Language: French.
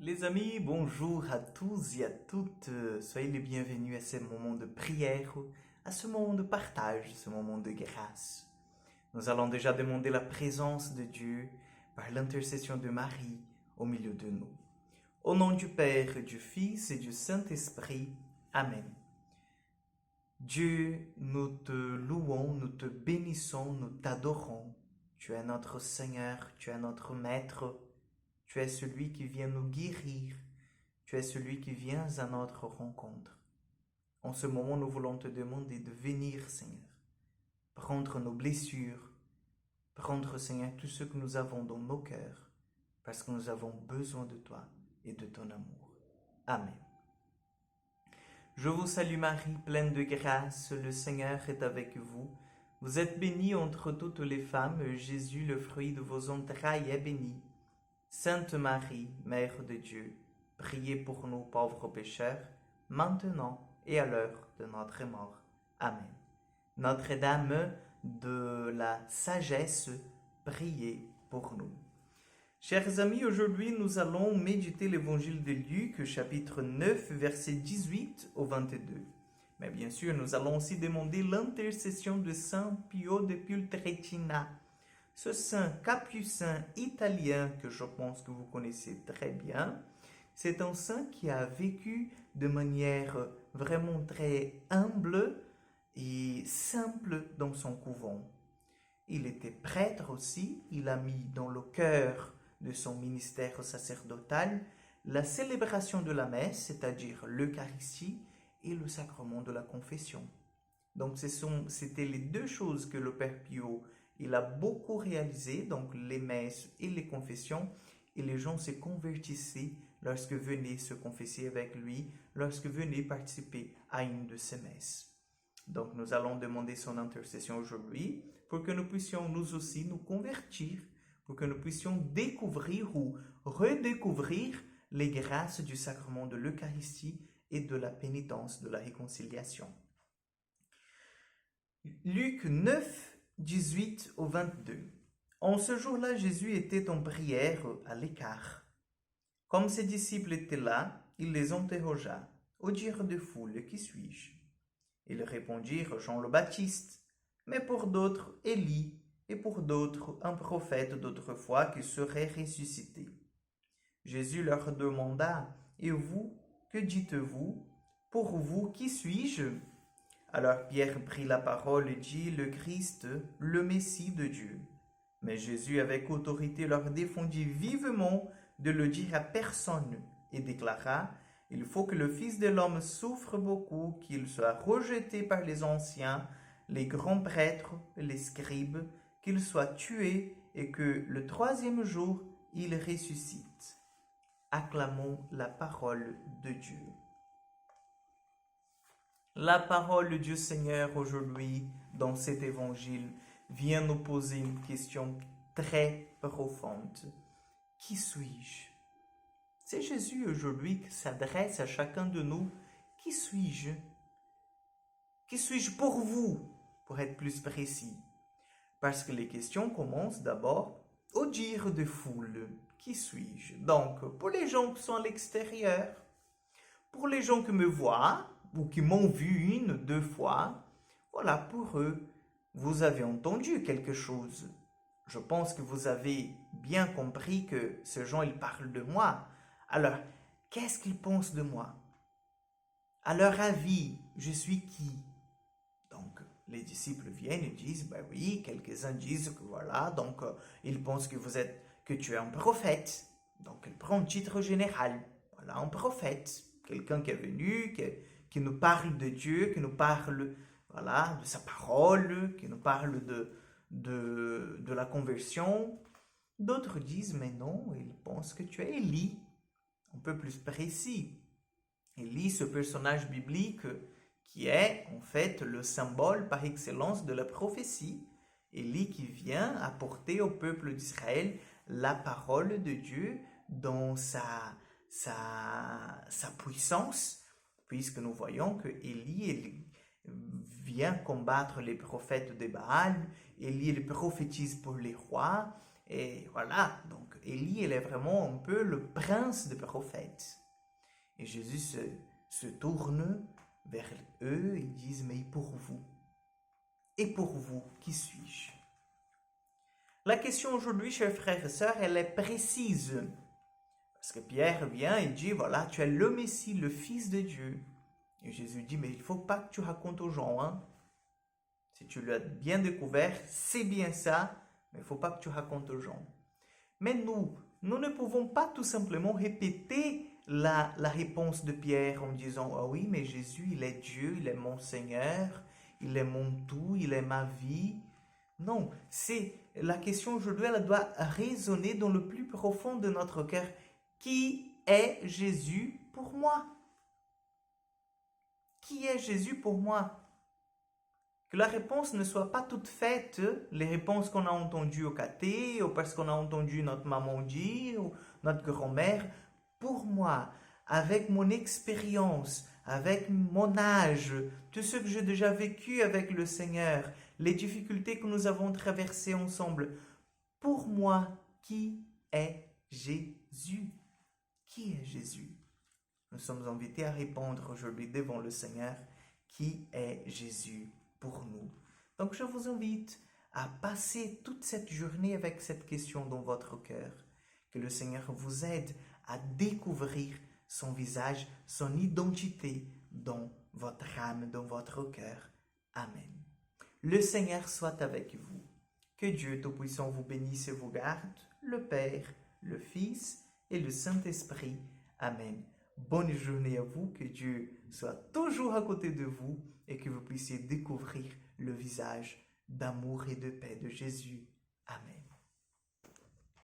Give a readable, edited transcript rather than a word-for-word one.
Les amis, bonjour à tous et à toutes. Soyez les bienvenus à ce moment de prière, à ce moment de partage, ce moment de grâce. Nous allons déjà demander la présence de Dieu par l'intercession de Marie au milieu de nous. Au nom du Père, du Fils et du Saint-Esprit. Amen. Dieu, nous te louons, nous te bénissons, nous t'adorons. Tu es notre Seigneur, tu es notre Maître. Tu es celui qui vient nous guérir. Tu es celui qui vient à notre rencontre. En ce moment, nous voulons te demander de venir, Seigneur, prendre nos blessures, prendre, Seigneur, tout ce que nous avons dans nos cœurs, parce que nous avons besoin de toi et de ton amour. Amen. Je vous salue Marie, pleine de grâce, le Seigneur est avec vous. Vous êtes bénie entre toutes les femmes, Jésus, le fruit de vos entrailles, est béni. Sainte Marie, Mère de Dieu, priez pour nous pauvres pécheurs, maintenant et à l'heure de notre mort. Amen. Notre-Dame de la sagesse, priez pour nous. Chers amis, aujourd'hui nous allons méditer l'évangile de Luc, chapitre 9, versets 18 au 22. Mais bien sûr, nous allons aussi demander l'intercession de Saint Pio de Pietrelcina, ce saint capucin italien que je pense que vous connaissez très bien. C'est un saint qui a vécu de manière vraiment très humble et simple dans son couvent. Il était prêtre aussi, il a mis dans le cœur de son ministère sacerdotal la célébration de la messe, c'est-à-dire l'Eucharistie et le sacrement de la confession. Donc c'était les deux choses que le Père Pio il a beaucoup réalisé, donc les messes et les confessions, et les gens se convertissaient lorsque venaient se confesser avec lui, lorsque venaient participer à une de ces messes. Donc nous allons demander son intercession aujourd'hui pour que nous puissions nous aussi nous convertir, pour que nous puissions découvrir ou redécouvrir les grâces du sacrement de l'Eucharistie et de la pénitence, de la réconciliation. Luc 9, 18 au 22. En ce jour-là, Jésus était en prière à l'écart. Comme ses disciples étaient là, il les interrogea. Au dire de foule, qui suis-je? Ils répondirent Jean le Baptiste, mais pour d'autres Élie, et pour d'autres un prophète d'autrefois qui serait ressuscité. Jésus leur demanda, et vous, que dites-vous? Pour vous, qui suis-je? Alors Pierre prit la parole et dit, le Christ, le Messie de Dieu. Mais Jésus, avec autorité, leur défendit vivement de le dire à personne et déclara, il faut que le Fils de l'homme souffre beaucoup, qu'il soit rejeté par les anciens, les grands prêtres, les scribes, qu'il soit tué et que le troisième jour, il ressuscite. Acclamons la parole de Dieu. La parole du Seigneur aujourd'hui, dans cet évangile, vient nous poser une question très profonde. Qui suis-je? C'est Jésus aujourd'hui qui s'adresse à chacun de nous. Qui suis-je? Qui suis-je pour vous, pour être plus précis? Parce que les questions commencent d'abord au dire de foule. Qui suis-je? Donc, pour les gens qui sont à l'extérieur, pour les gens qui me voient, ou qui m'ont vu une, deux fois, voilà, pour eux, vous avez entendu quelque chose. Je pense que vous avez bien compris que ces gens, ils parlent de moi. Alors, qu'est-ce qu'ils pensent de moi? À leur avis, je suis qui? Donc, les disciples viennent et disent, ben oui, quelques-uns disent que voilà, donc ils pensent que tu es un prophète. Donc, ils prennent un titre général. Voilà, un prophète. Quelqu'un qui est venu, qui nous parle de Dieu, qui nous parle voilà, de sa parole, qui nous parle de la conversion. D'autres disent, mais non, ils pensent que tu es Élie. Un peu plus précis. Élie, ce personnage biblique qui est en fait le symbole par excellence de la prophétie. Élie qui vient apporter au peuple d'Israël la parole de Dieu dans sa puissance, puisque nous voyons que Élie vient combattre les prophètes de Baal, Élie il prophétise pour les rois, Et voilà, donc Élie, il est vraiment un peu le prince des prophètes. Et Jésus se tourne vers eux et dit, mais pour vous? Et pour vous, qui suis-je? La question aujourd'hui, chers frères et sœurs, elle est précise. Parce que Pierre vient et dit, voilà, tu es le Messie, le Fils de Dieu. Et Jésus dit, mais il ne faut pas que tu racontes aux gens. Hein. Si tu l'as bien découvert, c'est bien ça, mais il ne faut pas que tu racontes aux gens. Mais nous ne pouvons pas tout simplement répéter la réponse de Pierre en disant, ah oui, mais Jésus, il est Dieu, il est mon Seigneur, il est mon tout, il est ma vie. Non, c'est la question aujourd'hui, elle doit résonner dans le plus profond de notre cœur. Qui est Jésus pour moi? Qui est Jésus pour moi? Que la réponse ne soit pas toute faite, les réponses qu'on a entendues au caté, ou parce qu'on a entendu notre maman dire, ou notre grand-mère. Pour moi, avec mon expérience, avec mon âge, tout ce que j'ai déjà vécu avec le Seigneur, les difficultés que nous avons traversées ensemble, pour moi, qui est Jésus? Qui est Jésus? Nous sommes invités à répondre aujourd'hui devant le Seigneur, qui est Jésus pour nous? Donc je vous invite à passer toute cette journée avec cette question dans votre cœur. Que le Seigneur vous aide à découvrir son visage, son identité dans votre âme, dans votre cœur. Amen. Le Seigneur soit avec vous. Que Dieu Tout-Puissant vous bénisse et vous garde, le Père, le Fils et le Saint-Esprit. Amen. Bonne journée à vous, que Dieu soit toujours à côté de vous et que vous puissiez découvrir le visage d'amour et de paix de Jésus. Amen.